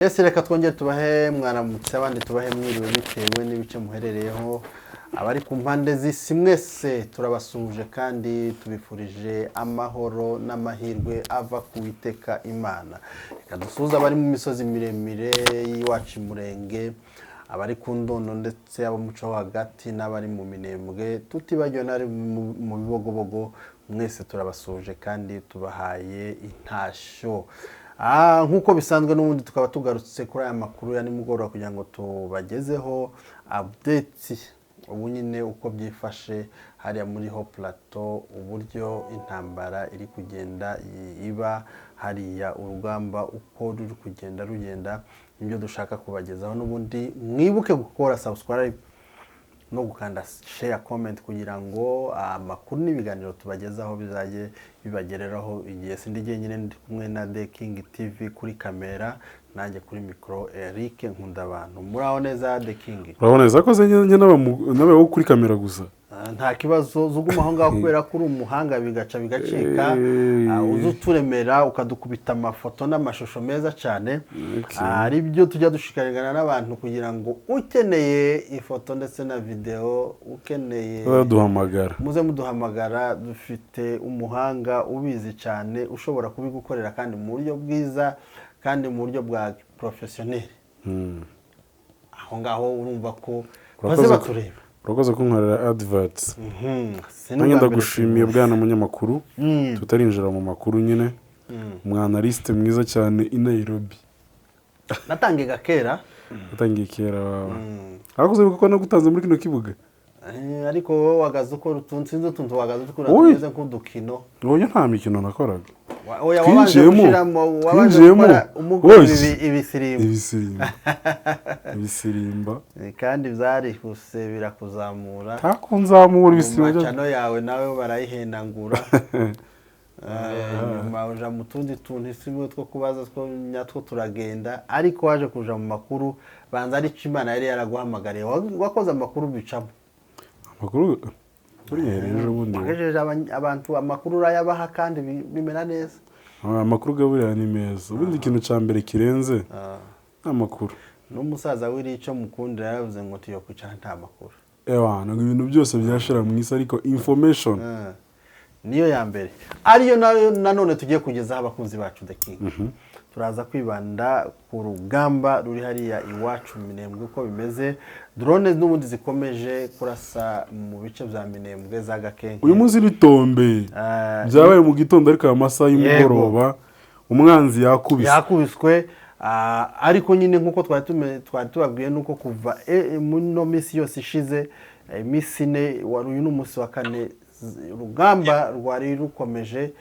Ese reka twongere tubahe mwaramutse abandi tubahe mwiriwe bitewe n'ibice muherereyeho abari ku mpande z'isi mwese turabasuhuje kandi tubifurije amahoro n'amahirwe ava ku Uwiteka Imana. Reka dusuhuze abari mu misozi miremire y'iwacu Murenge, abari ku Ndondo ndetse abo muco hagati n'abari mu Minembwe, tutibagiwe n'abari mu Bibogobogo, mwese turabasuhuje kandi tubahaye intashyo. Nk'uko bisanzwe n'ubundi tukaba tugarutse kuri aya makuru ya nimugoroba kugira ngo tubagezeho update ubu nyine uko byifashe hariya muri Ho Plateau, uburyo intambara iri kugenda iba hariya, urugamba uko ruri rugenda nibyo dushaka kubagezaho. N'ubundi mwibuke gukora subscribe no gukanda share comment kugira ngo amakuru n'ibiganiro tubagezaho bizaje bibagereraho igihe. Sindi nyine ndi kumwe na The King TV kuri kamera, nanjye kuri micro Eric Nkundabantu. Muraho neza The King? Urabona neza ko zenye nawe wo kuri kamera gusa. Nta kibazo zuguma aho ngaho kubera kuri umuhanga bigaca bigacika, uzuturemera ukadukubita amafoto n'amashusho meza cyane. Ari byo tujya dushikarigana n'abantu kugira ngo ukeneye ifoto ndetse na video, ukeneye duhamagara, muze muduhamagara. Dufite umuhanga ubizi cyane ushobora kubigukorera kandi mu buryo bwiza kandi mu buryo bwa professionnel. Aho ngaho urumva ko baze batureba. Urakoze kunkorera adverts. Nanjye ndagushimiye bwana munyamakuru. Tutarinjira mu makuru nyine. Umwanaliste mwiza cyane i Nairobi. Natangiye kera. Natangiye kera wawe. Arakoze kuko nagutanze muri kino kibuga. Ariko wowe wagaze uko rutunze utuntu wagaze ukura tumeze nk'udukino. Oya nta mikino nakoraga. Oya wabanje gushiramo, wabanje gukora umugore ibisirimba kandi byarihuse birakuzamura. Takunzamura ibisirimba. Cyano yawe nawe barayihendangura. Nyuma uja mu tundi tuntu isimwe two kubaza two nyatwo turagenda, ariko waje kuja mu makuru banza ari Imana yari yaraguhamagariye. Wakoze amakuru bicamo. Amakuru ejo bundi abantu amakuru urayabaha kandi bimera neza. Amakuru gaburira ni meza. Ubundi ikintu cya mbere kirenze amakuru. N'umusaza w'irico mukundira yaravuze ngo tiyo kwicara nta makuru. Ntabwo ibintu byose byashira mu isi, ariko information niyo ya mbere. Ariyo nanone tugiye kugezaho abakunzi bacu The King. Turaza kwibanda ku rugamba ruri hariya iwacu Minembwe uko bimeze. Drones n'ubundi zikomeje kurasa mu bice bya Minembwe za Gakenke. Uyu munsi ritombe byabaye mu gitondo, ariko amasaha y'umugoroba umwanzi yakubiswe. Ariko nyine nkuko twari tubabwiye nuko kuva no misi yose ishize imisi ne wari uyu n'umunsi wa kane, urugamba rwari rukomeje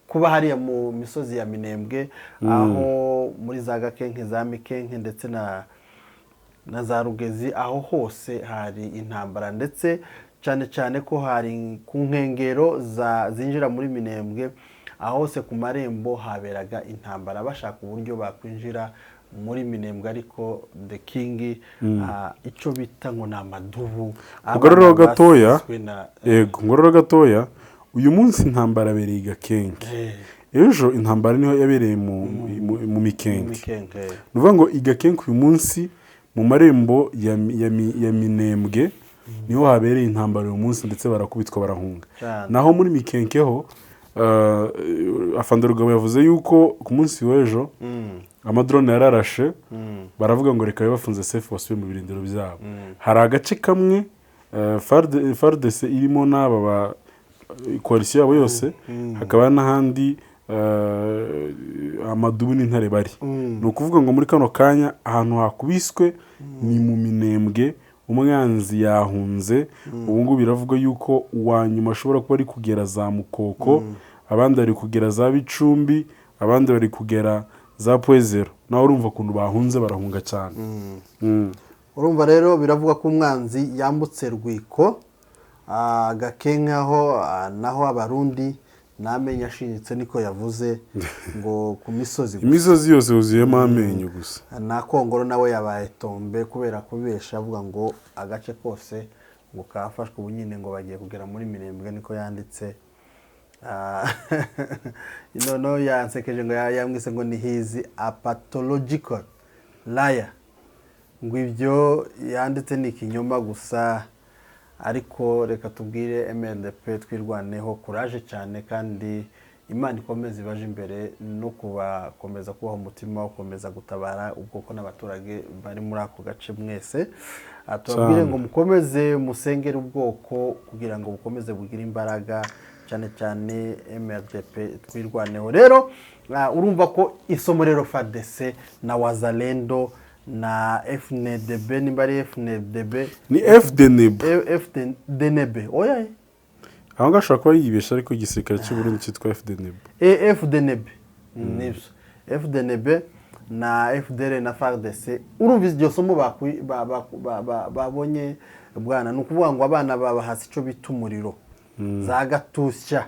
kuba hariya mu misozi ya Minembwe, aho muri za Gakenke, za Mikenke ndetse na za Rugezi, aho hose hari intambara, ndetse cyane ko hari ku nkengero zinjira muri Minembwe, aho hose ku marembo haberaga intambara bashaka uburyo bakwinjira muri Minembwe. Ariko The King icyo bita ngo na madubu ngororo gatoya. Uyu munsi intambara bereye Gakenke, ejo intambara niho yabereye mu Mikenke. Nuvuga ngo Gakenke uyu munsi mu marembo ya Minembwe niho habereye intambara uyu munsi, ndetse barakubitwa barahunga. Naho muri Mikenke ho Afandorugabo yavuze yuko ku munsi w'ejo amadrone yararashe, baravuga ngo reka bafunze safe basubiye mu birindiro byabo. Hari agace kamwe FARDC irimo n'aba koalisiyo yabo yose, hakaba n'ahandi amadubu n'intare bari. Ni ukuvuga ngo muri kano kanya ahantu hakubiswe ni mu Minembwe, umwanzi yahunze. Ubu ngubu biravuga yuko uwa nyuma ashobora kuba ari kugera za Mukoko, abandi bari kugera za Bicumbi, abandi bari kugera za Pwezero. Nawe urumva ukuntu bahunze, barahunga cyane. Urumva rero biravuga ko umwanzi yambutse Rwiko, Gakenke aho naho abarundi n'amenyo ashinyitse, niko yavuze ngo ku misozi gusa. Imisozi yose yuzuyemo amenyo gusa. Na Kongoro nawe yabaye tombe kubera kubesha avuga ngo agace kose ngo kafashwe ubu nyine ngo bagiye kugera muri Minembwe, niko yanditse noneho yansekeje ngo yamwise ngo ni hizi a pathological liar, ngo ibyo yanditse ni ikinyoma gusa. Ariko reka tubwire MNDP twirwaneho, kuraje cyane, kandi Imana ikomeza ibaje imbere no kubakomeza kubaho umutima wo gukomeza gutabara ubwoko n'abaturage bari muri ako gace mwese. Tubabwire ngo mukomeze musengere ubwoko kugira ngo bukomeze bugire imbaraga, cyane cyane MNDP twirwaneho. Rero urumva ko isomo rero FARDC na Wazalendo na FNDB, nimba ari FNDB ni FDNB, oya aho ngashaka kuba yibesha, ariko igisirikare cy'u Burundi cyitwa FDNB. FDNB nibyo, FDNB na FDL na FARDC. urumva iryo somo babonye bwana, ni ukuvuga ngo abana baba hasi icyo bita umuriro, za gatusya,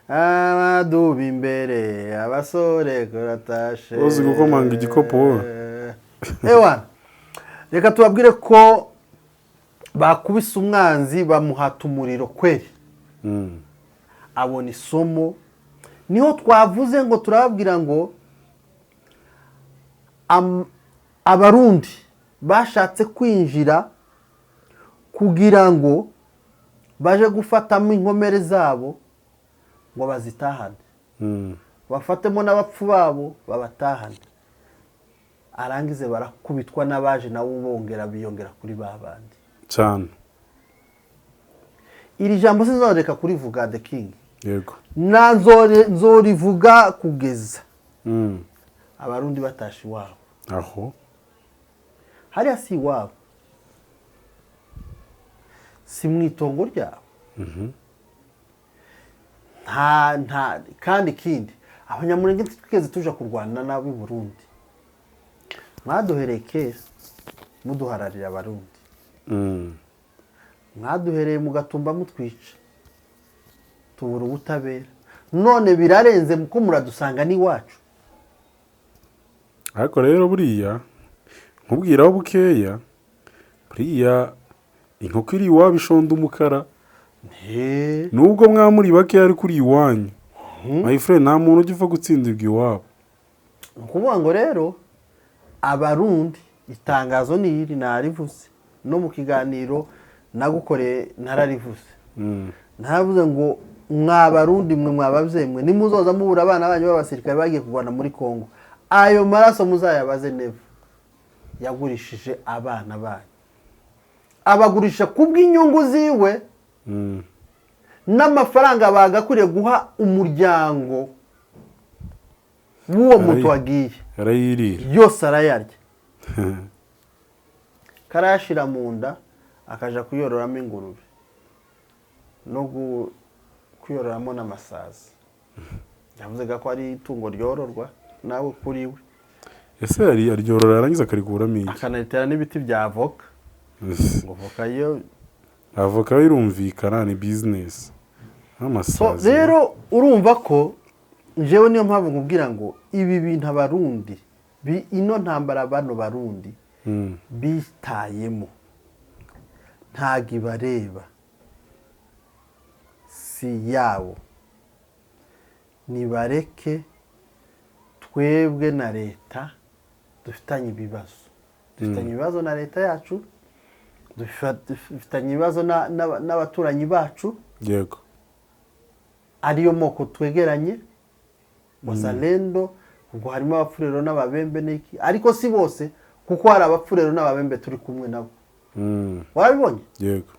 abaduba imbere abasore kuratashe uzi gukomanga igikopo wowe. Ewana, reka tubabwire ko bakubise umwanzi bamuhata umuriro kweri, abona isomo. Niho twavuze ngo turababwira ngo abarundi bashatse kwinjira kugira ngo baje gufatamo inkomere zabo ngo bazitahane, bafatemo n'abapfu babo babatahane, arangize barakubitwa n'abaje nabo bongera biyongera kuri babandi cyane. Iri jambo sinzoreka kurivuga The King, yego, nzorivuga kugeza abarundi batashi iwabo. aho hariya si iwabo, si mu itongo ryabo. Kandi ikindi, abanyamurenge twigeze tuja kurwana nabo i Burundi, mwaduhereye kera muduhararira abarundi, mwaduhereye mugatumba mutwica, tubura ubutabera, none birarenze ko muradusanga n'iwacu. ariko rero buriya nkubwiraho bukeya, buriya inkoko iri iwabo ishonda umukara, nubwo mwamuri bakeya ariko uri iwanyu. my friend, nta muntu ujya upfa gutsindirwa iwabo. ni ukuvuga ngo rero abarundi, itangazo ni iri narivuze no mu kiganiro nagukoreye nararivuze, naravuze ngo mwabarundi mwe mwababyeyi mwe nimuzoza mubura abana banyu b'abasirikare bagiye kurwana muri Kongo, ayo maraso muzayabaze neva yagurishije abana banyu, abagurisha kubw'inyungu ziwe, n'amafaranga bagakuriye guha umuryango w'uwo muntu wagiye yose arayarya, karayashira mu nda, akaja kuyororamo ingurube no kuyororamo n'amasazi. yavuze ko ari itungo ryororwa nawe kuri we. ese aryorora yarangiza akariguramo iki? Akanaritera n'ibiti bya avoka, ngo voka yo avoka irumvikana, ni business n'amasazi. rero urumva ko jewe niyo mpamvu nkubwira ngo ibi bintu abarundi ino ntambara bano barundi bitayemo ntago ibareba, si yabo. Nibareke twebwe na leta dufitanye ibibazo, na leta yacu dufitanye ibibazo n'abaturanyi bacu, yego, ariyo moko twegeranye, Wazalendo, ubwo harimo abapfurero n'ababembe n'iki, ariko si bose, kuko hari abapfurero n'ababembe turi kumwe nabo. Warabibonye? yego.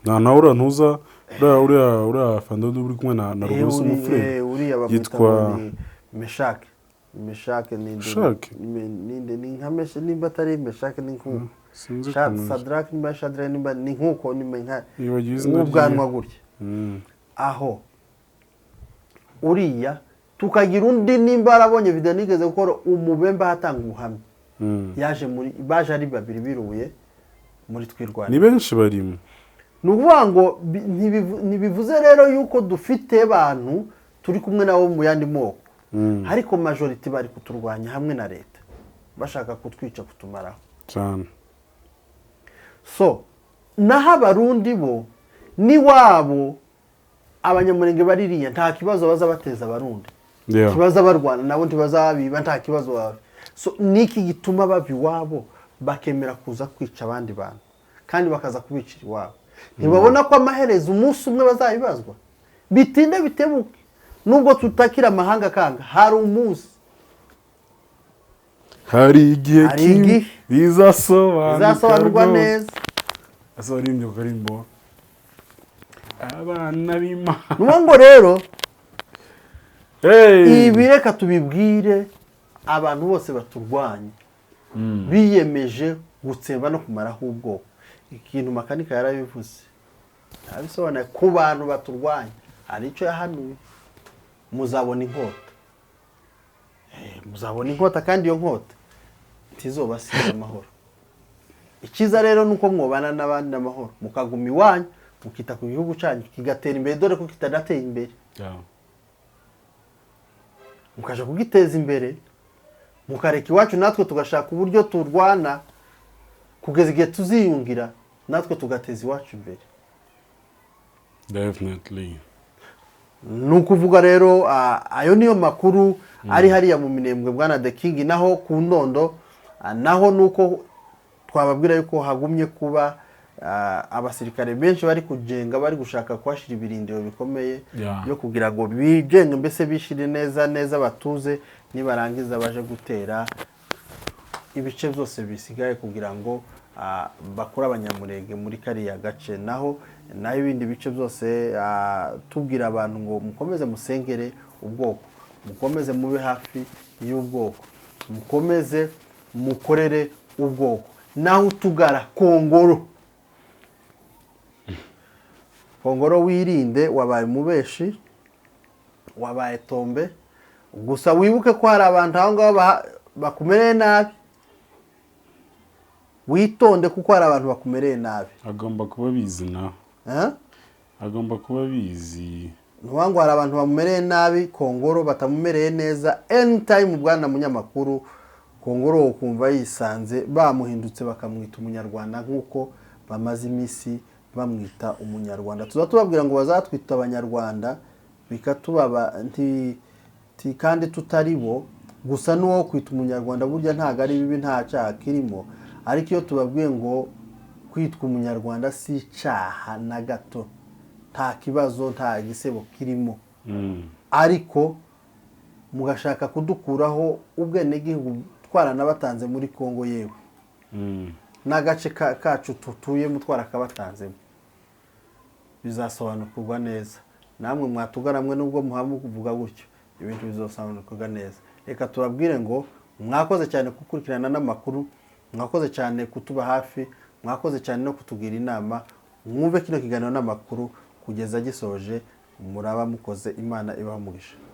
nawe ntuza uriya Fandodo uri kumwe na Rugoso umufurere yitwa Meshake ni nka Meshe, nimba atari Meshake ni nkuko Sadraki nimba Shadraki nimba ni nkuko n'ubwanwa gutya. aho uriya tukagira undi, nimba arabonye video nigeze gukora umubembe hatanga ubuhamya, baje ari babiri biruye muri twirwana, ni benshi barimo. ni ukuvuga ngo ntibivuze rero yuko dufite abantu turi kumwe nabo mu yandi moko, ariko majority bari kuturwanya hamwe na leta, bashaka kutwica kutumaraho cyane. so naho abarundi bo n'iwabo abanyamurenge baririya nta kibazo baza bateza abarundi, ntibaza barwana nabo, ntibazabiba, nta kibazo baba. So niki gituma bava iwabo bakemera kuza kwica abandi bantu kandi bakaza kubicira iwabo? Ntibabona ko amaherezo umunsi umwe bazayibazwa, bitinde bitebuke. Nubwo tutakira amahanga kanga, hari umunsi, hari igihe bizasobanurwa neza. Asobanurwa karimbo abana b'Imana. Nuko ngo rero ibi reka tubibwire abantu bose baturwanya, biyemeje gutsemba no kumaraho ubwoko. Ikintu Makanika yarabivuze, abisobanuye ku bantu baturwanya, hari icyo yahanuye: muzabona inkota. Muzabona inkota, kandi iyo nkota ntizobasiga amahoro. Ikiza rero nuko mwobana n'abandi n'amahoro, mukaguma iwanyu, mukita ku gihugu cyanyu kigatera imbere, dore ko kitadateye imbere. Mukaje kugiteza imbere, mukareka iwacu natwe tugashaka uburyo turwana kugeza igihe tuziyungira, natwe tugateza iwacu imbere. Definitely. Nukuvuga rero ayo niyo makuru ari hariya mu Minembwe bwana The King. Naho ku Ndondo naho nuko twababwira yuko hagumye kuba abasirikare benshi bari kujenga, bari gushaka kwashira ibirindiro bikomeye yo kugira ngo bijenge, mbese bishire neza batuze, nibarangiza baje gutera ibice byose bisigaye kugira ngo bakura abanyamurenge muri kariya gace. Naho ibindi bice byose tubwira abantu ngo mukomeze musengere ubwoko, mukomeze mube hafi y'ubwoko, mukomeze mukorere ubwoko. Naho utugara Kongoro wirinde, wabaye mubeshi, wabaye tombe. Gusa wibuke ko hari abantu aho ngaho bakumereye nabi, witonde kuko hari abantu bakumereye nabi. Agomba kuba bizi naho. Agomba kuba bizi. Ntuwango hari abantu bamumereye nabi Kongoro, batamumereye neza. Anytime bwana munyamakuru, Kongoro ukumva yisanze bamuhindutse bakamwita umunyarwanda nk'uko bamaze imisi bamwita umunyarwanda. Tuza tubabwira ngo bazatwita abanyarwanda, bikatubaba kandi tutari bo. Gusa nuwo kwita umunyarwanda burya ntago ari bibi, nta cyaha kirimo. Ariko iyo tubabwiye ngo kwitwa umunyarwanda si icyaha na gato, nta kibazo, nta gisebo kirimo. Ariko mugashaka kudukuraho ubwenegihugu twaranabatanze muri Kongo, yewe n'agace kacu tutuye mutwara kabatanzemo, bizasobanukirwa neza. Namwe mwatugaramwe nubwo muhamu kuvuga gutyo, ibintu bizosobanukirwa neza. Reka turabwire ngo mwakoze cyane gukurikirana n'amakuru, mwakoze cyane kutuba hafi, mwakoze cyane no kutugira inama. Mwumve kino kiganiro n'amakuru kugeza gisoje, muraba mukoze. Imana ibaha umugisha.